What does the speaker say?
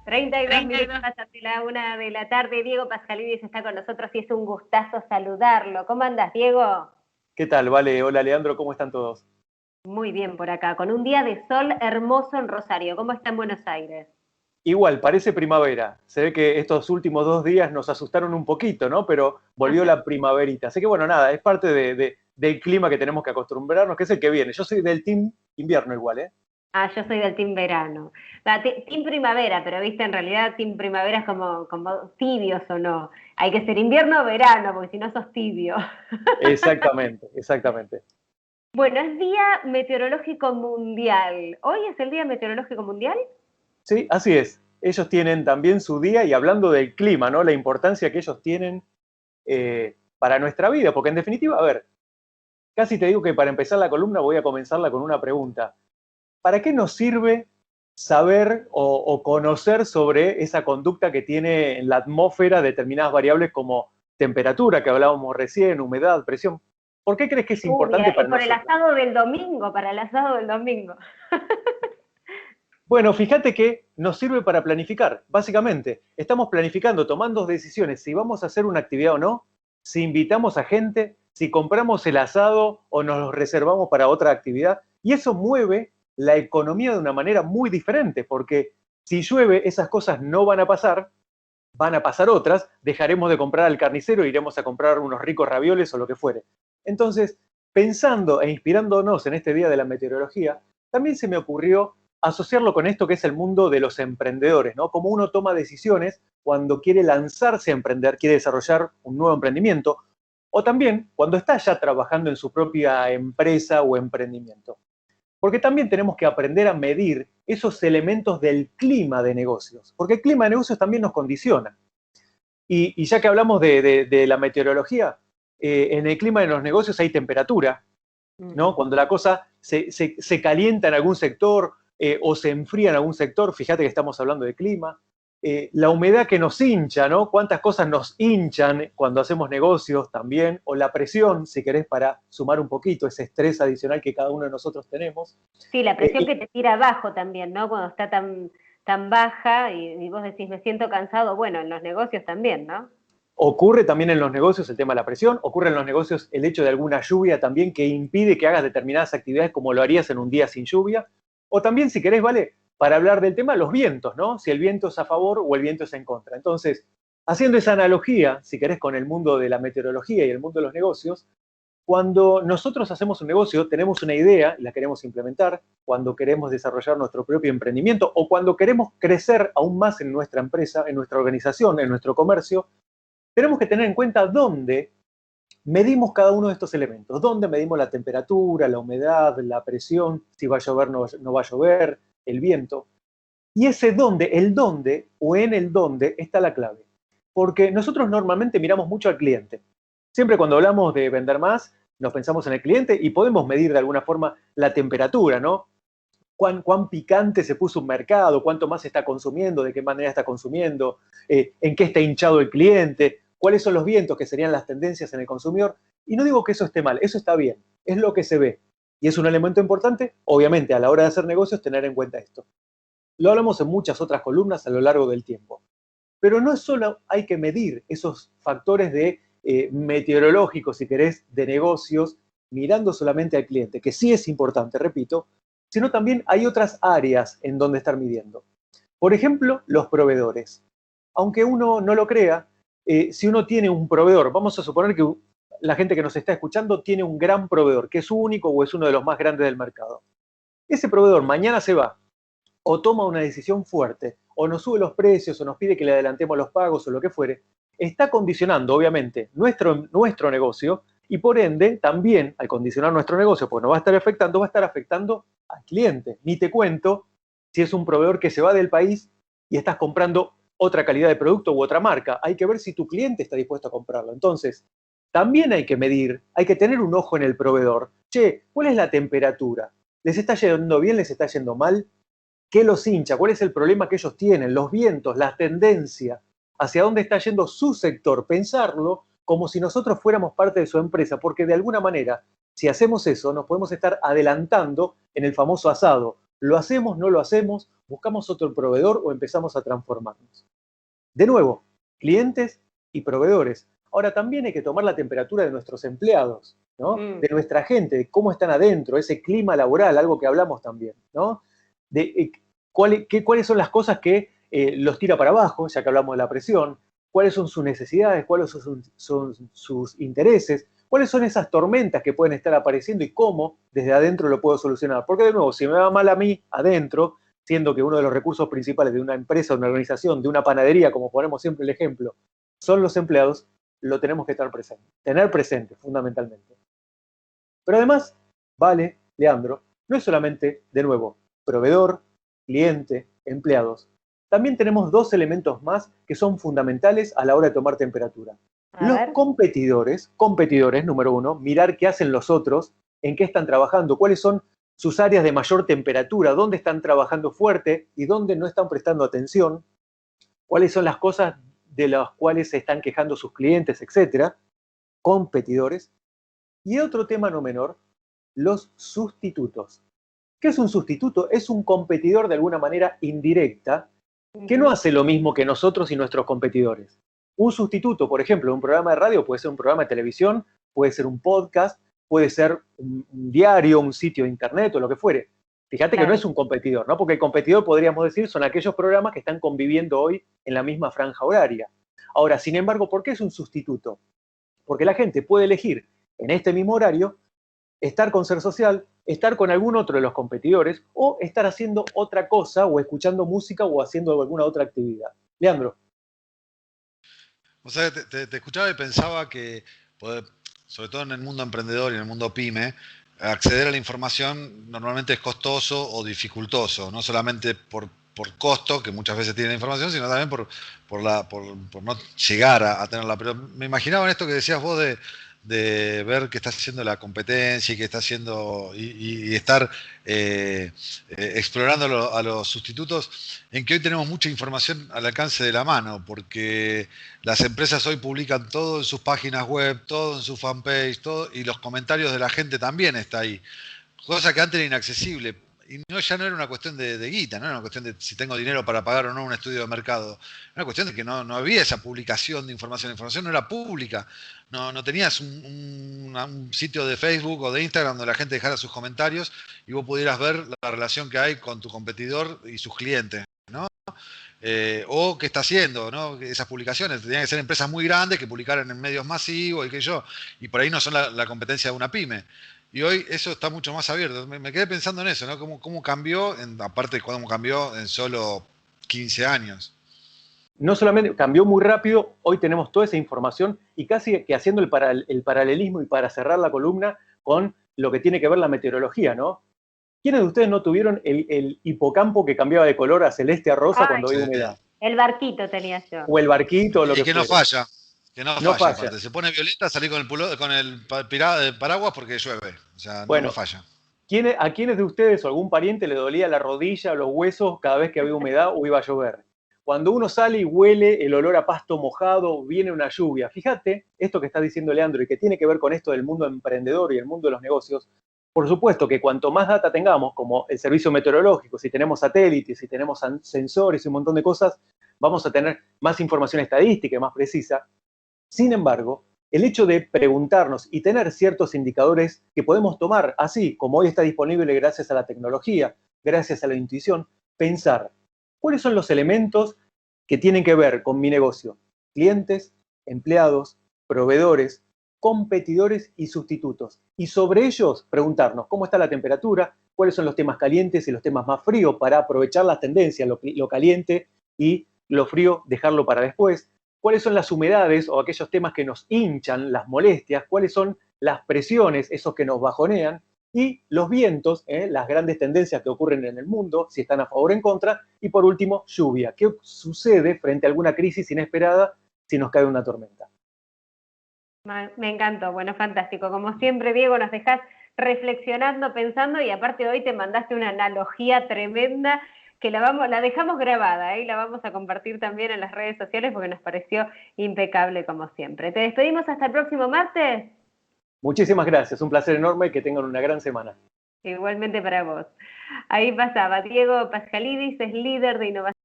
32 minutos hasta la 1 de la tarde. Diego Pascalidis está con nosotros y es un gustazo saludarlo. ¿Cómo andas, Diego? ¿Qué tal? Vale, hola Leandro, ¿cómo están todos? Muy bien por acá, con un día de sol hermoso en Rosario. ¿Cómo está en Buenos Aires? Igual, parece primavera. Se ve que estos últimos 2 días nos asustaron un poquito, ¿no? Pero volvió la primaverita. Así que bueno, nada, es parte del clima que tenemos que acostumbrarnos, que es el que viene. Yo soy del team invierno igual, ¿eh? Ah, yo soy del team verano. Team primavera, pero viste, en realidad team primavera es como tibios o no. Hay que ser invierno o verano, porque si no sos tibio. Exactamente, exactamente. Bueno, es Día Meteorológico Mundial. ¿Hoy es el Día Meteorológico Mundial? Sí, así es. Ellos tienen también su día y hablando del clima, ¿no? La importancia que ellos tienen para nuestra vida, porque en definitiva, a ver, casi te digo que para empezar la columna voy a comenzarla con una pregunta. ¿Para qué nos sirve saber o conocer sobre esa conducta que tiene en la atmósfera determinadas variables como temperatura, que hablábamos recién, humedad, presión? ¿Por qué crees que es importante Lluvia, y para por el nosotros? asado del domingo, para el asado del domingo. Bueno, fíjate que nos sirve para planificar, básicamente. Estamos planificando, tomando decisiones si vamos a hacer una actividad o no, si invitamos a gente, si compramos el asado o nos lo reservamos para otra actividad. Y eso mueve la economía de una manera muy diferente, porque si llueve, esas cosas no van a pasar otras, dejaremos de comprar al carnicero, iremos a comprar unos ricos ravioles o lo que fuere. Entonces, pensando e inspirándonos en este día de la meteorología, también se me ocurrió asociarlo con esto que es el mundo de los emprendedores, ¿no? Como uno toma decisiones cuando quiere lanzarse a emprender, quiere desarrollar un nuevo emprendimiento, o también cuando está ya trabajando en su propia empresa o emprendimiento. Porque también tenemos que aprender a medir esos elementos del clima de negocios, porque el clima de negocios también nos condiciona. Y ya que hablamos de la meteorología, en el clima de los negocios hay temperatura, ¿no? Cuando la cosa se calienta en algún sector o se enfría en algún sector, fíjate que estamos hablando de clima. La humedad que nos hincha, ¿no? Cuántas cosas nos hinchan cuando hacemos negocios también, o la presión, si querés, para sumar un poquito ese estrés adicional que cada uno de nosotros tenemos. Sí, la presión que te tira abajo también, ¿no? Cuando está tan baja y vos decís, me siento cansado, bueno, en los negocios también, ¿no? Ocurre también en los negocios el tema de la presión, ocurre en los negocios el hecho de alguna lluvia también que impide que hagas determinadas actividades como lo harías en un día sin lluvia. O también, si querés, vale, para hablar del tema, los vientos, ¿no? Si el viento es a favor o el viento es en contra. Entonces, haciendo esa analogía, si querés, con el mundo de la meteorología y el mundo de los negocios, cuando nosotros hacemos un negocio, tenemos una idea y la queremos implementar, cuando queremos desarrollar nuestro propio emprendimiento o cuando queremos crecer aún más en nuestra empresa, en nuestra organización, en nuestro comercio, tenemos que tener en cuenta dónde medimos cada uno de estos elementos, dónde medimos la temperatura, la humedad, la presión, si va a llover, no va a llover, el viento. Y ese dónde, el dónde o en el dónde está la clave. Porque nosotros normalmente miramos mucho al cliente. Siempre cuando hablamos de vender más, nos pensamos en el cliente y podemos medir de alguna forma la temperatura, ¿no? Cuán picante se puso un mercado, cuánto más está consumiendo, de qué manera está consumiendo, en qué está hinchado el cliente, cuáles son los vientos que serían las tendencias en el consumidor. Y no digo que eso esté mal, eso está bien, es lo que se ve. Y es un elemento importante, obviamente, a la hora de hacer negocios, tener en cuenta esto. Lo hablamos en muchas otras columnas a lo largo del tiempo. Pero no es solo hay que medir esos factores de meteorológicos, si querés, de negocios, mirando solamente al cliente, que sí es importante, repito, sino también hay otras áreas en donde estar midiendo. Por ejemplo, los proveedores. Aunque uno no lo crea, si uno tiene un proveedor, vamos a suponer que la gente que nos está escuchando tiene un gran proveedor, que es único o es uno de los más grandes del mercado. Ese proveedor mañana se va o toma una decisión fuerte, o nos sube los precios, o nos pide que le adelantemos los pagos, o lo que fuere, está condicionando, obviamente, nuestro negocio, y por ende, también, al condicionar nuestro negocio, pues nos va a estar afectando al cliente. Ni te cuento si es un proveedor que se va del país y estás comprando otra calidad de producto u otra marca. Hay que ver si tu cliente está dispuesto a comprarlo. Entonces, también hay que medir, hay que tener un ojo en el proveedor. Che, ¿cuál es la temperatura? ¿Les está yendo bien? ¿Les está yendo mal? ¿Qué los hincha? ¿Cuál es el problema que ellos tienen? Los vientos, la tendencia, hacia dónde está yendo su sector. Pensarlo como si nosotros fuéramos parte de su empresa, porque de alguna manera, si hacemos eso, nos podemos estar adelantando en el famoso asado. ¿Lo hacemos, no lo hacemos? ¿Buscamos otro proveedor o empezamos a transformarnos? De nuevo, clientes y proveedores. Ahora también hay que tomar la temperatura de nuestros empleados, ¿no? De nuestra gente, de cómo están adentro, ese clima laboral, algo que hablamos también, ¿no? De cuáles son las cosas que los tira para abajo, ya que hablamos de la presión, cuáles son sus necesidades, cuáles son sus intereses, cuáles son esas tormentas que pueden estar apareciendo y cómo desde adentro lo puedo solucionar. Porque de nuevo, si me va mal a mí adentro, siendo que uno de los recursos principales de una empresa, de una organización, de una panadería, como ponemos siempre el ejemplo, son los empleados, lo tenemos que estar presente, tener presente fundamentalmente. Pero además, vale, Leandro, no es solamente, de nuevo, proveedor, cliente, empleados. También tenemos dos elementos más que son fundamentales a la hora de tomar temperatura. Los competidores, número uno, mirar qué hacen los otros, en qué están trabajando, cuáles son sus áreas de mayor temperatura, dónde están trabajando fuerte y dónde no están prestando atención, cuáles son las cosas de las cuales se están quejando sus clientes, etcétera, competidores. Y otro tema no menor, los sustitutos. ¿Qué es un sustituto? Es un competidor de alguna manera indirecta que no hace lo mismo que nosotros y nuestros competidores. Un sustituto, por ejemplo, de un programa de radio puede ser un programa de televisión, puede ser un podcast, puede ser un diario, un sitio de internet o lo que fuere. Fíjate que no es un competidor, ¿no? Porque el competidor, podríamos decir, son aquellos programas que están conviviendo hoy en la misma franja horaria. Ahora, sin embargo, ¿por qué es un sustituto? Porque la gente puede elegir en este mismo horario estar con Ser Social, estar con algún otro de los competidores o estar haciendo otra cosa o escuchando música o haciendo alguna otra actividad. Leandro. O sea, te escuchaba y pensaba que, sobre todo en el mundo emprendedor y en el mundo pyme, acceder a la información normalmente es costoso o dificultoso, no solamente por costo, que muchas veces tiene la información, sino también por no llegar a tenerla. Pero me imaginaba en esto que decías vos de ver qué está haciendo la competencia y qué está haciendo y estar explorando a los sustitutos, en que hoy tenemos mucha información al alcance de la mano, porque las empresas hoy publican todo en sus páginas web, todo en su fanpage, todo, y los comentarios de la gente también está ahí. Cosa que antes era inaccesible. Y ya no era una cuestión de guita, no era una cuestión de si tengo dinero para pagar o no un estudio de mercado. Era una cuestión de que no había esa publicación de información. La información no era pública. No tenías un sitio de Facebook o de Instagram donde la gente dejara sus comentarios y vos pudieras ver la relación que hay con tu competidor y sus clientes, ¿no? O qué está haciendo, ¿no? Esas publicaciones. Tenían que ser empresas muy grandes que publicaran en medios masivos y que yo. Y por ahí no son la competencia de una pyme. Y hoy eso está mucho más abierto. Me quedé pensando en eso, ¿no? ¿Cómo cambió, aparte de cómo cambió en solo 15 años? No solamente cambió muy rápido, hoy tenemos toda esa información y casi que haciendo el paralelismo y para cerrar la columna con lo que tiene que ver la meteorología, ¿no? ¿Quiénes de ustedes no tuvieron el hipocampo que cambiaba de color a celeste a rosa cuando había humedad? El barquito tenía yo. O el barquito, o lo y que no falla. Que no falla, aparte. Se pone violeta, salí con el paraguas porque llueve. O sea, no falla. ¿A quiénes de ustedes o algún pariente le dolía la rodilla o los huesos cada vez que había humedad o iba a llover? Cuando uno sale y huele el olor a pasto mojado, viene una lluvia. Fíjate, esto que está diciendo Leandro y que tiene que ver con esto del mundo emprendedor y el mundo de los negocios, por supuesto que cuanto más data tengamos, como el servicio meteorológico, si tenemos satélites, si tenemos sensores y un montón de cosas, vamos a tener más información estadística y más precisa. Sin embargo, el hecho de preguntarnos y tener ciertos indicadores que podemos tomar, así como hoy está disponible gracias a la tecnología, gracias a la intuición, pensar cuáles son los elementos que tienen que ver con mi negocio. Clientes, empleados, proveedores, competidores y sustitutos. Y sobre ellos preguntarnos cómo está la temperatura, cuáles son los temas calientes y los temas más fríos para aprovechar las tendencias, lo caliente y lo frío dejarlo para después. Cuáles son las humedades o aquellos temas que nos hinchan, las molestias, cuáles son las presiones, esos que nos bajonean, y los vientos, las grandes tendencias que ocurren en el mundo, si están a favor o en contra, y por último, lluvia. ¿Qué sucede frente a alguna crisis inesperada si nos cae una tormenta? Me encantó, bueno, fantástico. Como siempre, Diego, nos dejás reflexionando, pensando, y aparte hoy te mandaste una analogía tremenda que la dejamos grabada y la vamos a compartir también en las redes sociales porque nos pareció impecable como siempre. Te despedimos hasta el próximo martes. Muchísimas gracias, un placer enorme y que tengan una gran semana. Igualmente para vos. Ahí pasaba Diego Pascalidis, es líder de innovación